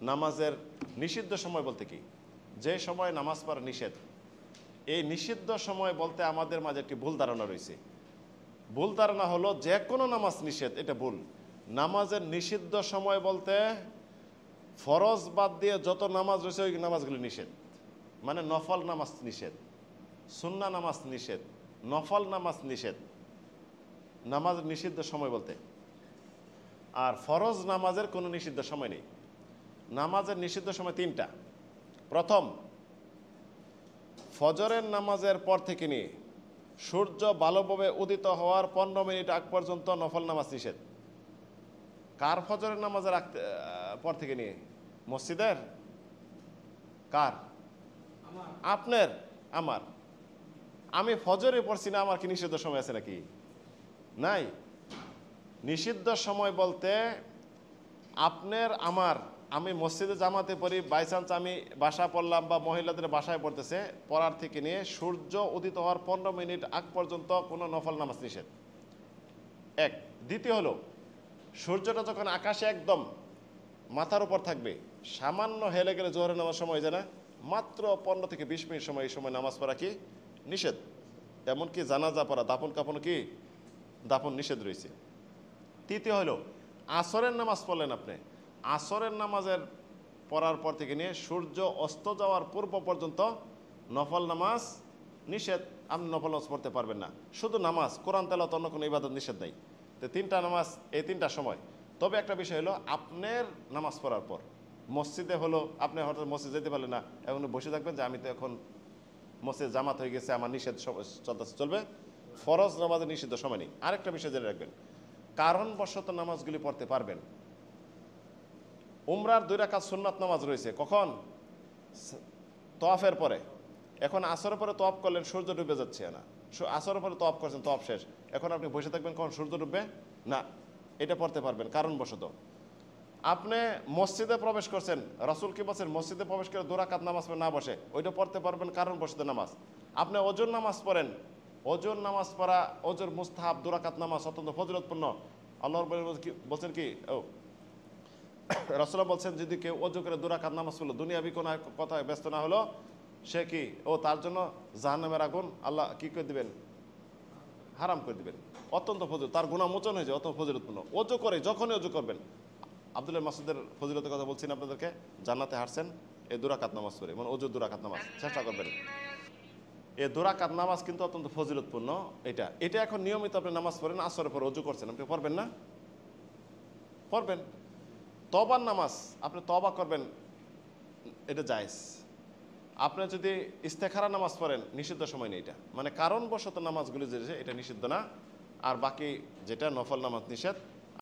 নামাজের নিষিদ্ধ সময় বলতে কি, যে সময় নামাজ পড়া নিষেধ, এই নিষিদ্ধ সময় বলতে আমাদের মাঝে একটি ভুল ধারণা রয়েছে। ভুল ধারণা হলো যে কোনো নামাজ নিষেধ, এটা ভুল। নামাজের নিষিদ্ধ সময় বলতে ফরজ বাদ দিয়ে যত নামাজ রয়েছে ওই নামাজগুলি নিষেধ, মানে নফল নামাজ নিষেধ, সুন্নাহ নামাজ নিষেধ, নফল নামাজ নিষেধ, নামাজ নিষিদ্ধ সময় বলতে। আর ফরজ নামাজের কোনো নিষিদ্ধ সময় নেই। নামাজের নিষিদ্ধ সময় তিনটা। প্রথম, ফজরের নামাজের পর থেকে নিয়ে সূর্য ভালোভাবে উদিত হওয়ার 15 মিনিট আগ পর্যন্ত নফল নামাজ নিষেধ। কার ফজরের নামাজের পর থেকে নিয়ে? মসজিদের? কার? আপনার? আমার? আমি ফজরে পড়ছি না, আমার কি নিষিদ্ধ সময় আছে নাকি? নাই। নিষিদ্ধ সময় বলতে আপনার আমার, আমি মসজিদে জামাতে পড়ি, বাই চান্স আমি বাসা পড়লাম বা মহিলাদের বাসায় পড়তেছে, পড়ার থেকে নিয়ে সূর্য উদিত হওয়ার 15 মিনিট আগ পর্যন্ত কোনো নফল নামাজ নিষেধ। এক। দ্বিতীয় হলো, সূর্যটা যখন আকাশে একদম মাথার উপর থাকবে, সামান্য হেলে গেলে জোহরের নামাজ সময় যায় না, মাত্র 15 থেকে 20 মিনিট সময়, এই সময় নামাজ পড়া কি নিষেধ। এমনকি জানাজা পড়া, দাফন কাফন কি দাফন নিষেধ রয়েছে। তৃতীয় হলো, আসরের নামাজ পড়লেন আপনি, আসরের নামাজের পড়ার পর থেকে নিয়ে সূর্য অস্ত যাওয়ার পূর্ব পর্যন্ত নফল নামাজ নিষেধ। আপনি নফল নামাজ পড়তে পারবেন না। শুধু নামাজ, কোরআন তেলাওয়াত, অন্য কোনো ইবাদত নিষেধ নাই। তো তিনটা নামাজ, এই তিনটা সময়। তবে একটা বিষয় হলো, আপনার নামাজ পড়ার পর মসজিদে হলো, আপনি হঠাৎ মসজিদ যেতে পারলেন না, এখন বসে থাকবেন যে আমি তো এখন মসজিদ জামাত হয়ে গেছে, আমার নিষেধ চলবে। ফরজ নামাজের নিষিদ্ধ সময় নেই। আরেকটা বিষয় জেনে রাখবেন, কারণবশত নামাজগুলি পড়তে পারবেন। উমরার 2 রাকাত সুন্নাত নামাজ রয়েছে, কখন? তওয়াফের পরে। এখন আসরের পরে তওয়াফ করলেন, সূর্য ডুবে যাচ্ছে না, আসরের পরে তওয়াফ করছেন, তওয়াফ শেষ, এখন আপনি বসে থাকবেন কখন সূর্য ডুববে না, এটা পড়তে পারবেন কারণবশত। আপনি মসজিদে প্রবেশ করছেন, রাসূল কি বলছেন, মসজিদে প্রবেশ করে 2 রাকাত নামাজ পড়ে না বসে, ওইটা পড়তে পারবেন কারণবশত নামাজ। আপনি ওজোর নামাজ পড়েন, ওজোর নামাজ পড়া, ওজোর মুস্তাহাব 2 রাকাত নামাজ অত্যন্ত ফজিলতপূর্ণ। আল্লাহর বলছেন কি, রাসূল বলছেন, যদি কেউ ওযু করে 2 রাকাত নামাজ পড়লো, দুনিয়াবি কোনো কথায় ব্যস্ত না হলো, সে কি, তার জন্য জাহান্নামের আগুন আল্লাহ কি করে দিবেন, হারাম করে দিবেন। অত্যন্ত ফজিলত, তার গুনাহ মোচন হয়ে যায়, অত্যন্ত ফজিলতপূর্ণ। ওযু করে, যখনই ওযু করবেন, আব্দুল্লাহ মাসউদের ফজিলতের কথা বলছেন আপনাদেরকে, জান্নাতে হাঁটছেন এই 2 রাকাত নামাজ পড়ে, মানে ওযু 2 রাকাত নামাজ চেষ্টা করবেন। এই 2 রাকাত নামাজ কিন্তু অত্যন্ত ফজিলতপূর্ণ। এটা এখন নিয়মিত আপনি নামাজ পড়েন, আসরের পর ওযু করছেন, আপনি পড়বেন না? পড়বেন। তওবার নামাজ, আপনি তওবা করবেন, এটা জায়েজ। আপনি যদি ইস্তেখারা নামাজ পড়েন, নিষিদ্ধ সময় নেই এটা, মানে কারণবশত নামাজগুলি যে এটা নিষিদ্ধ না। আর বাকি যেটা নফল নামাজ নিষেধ,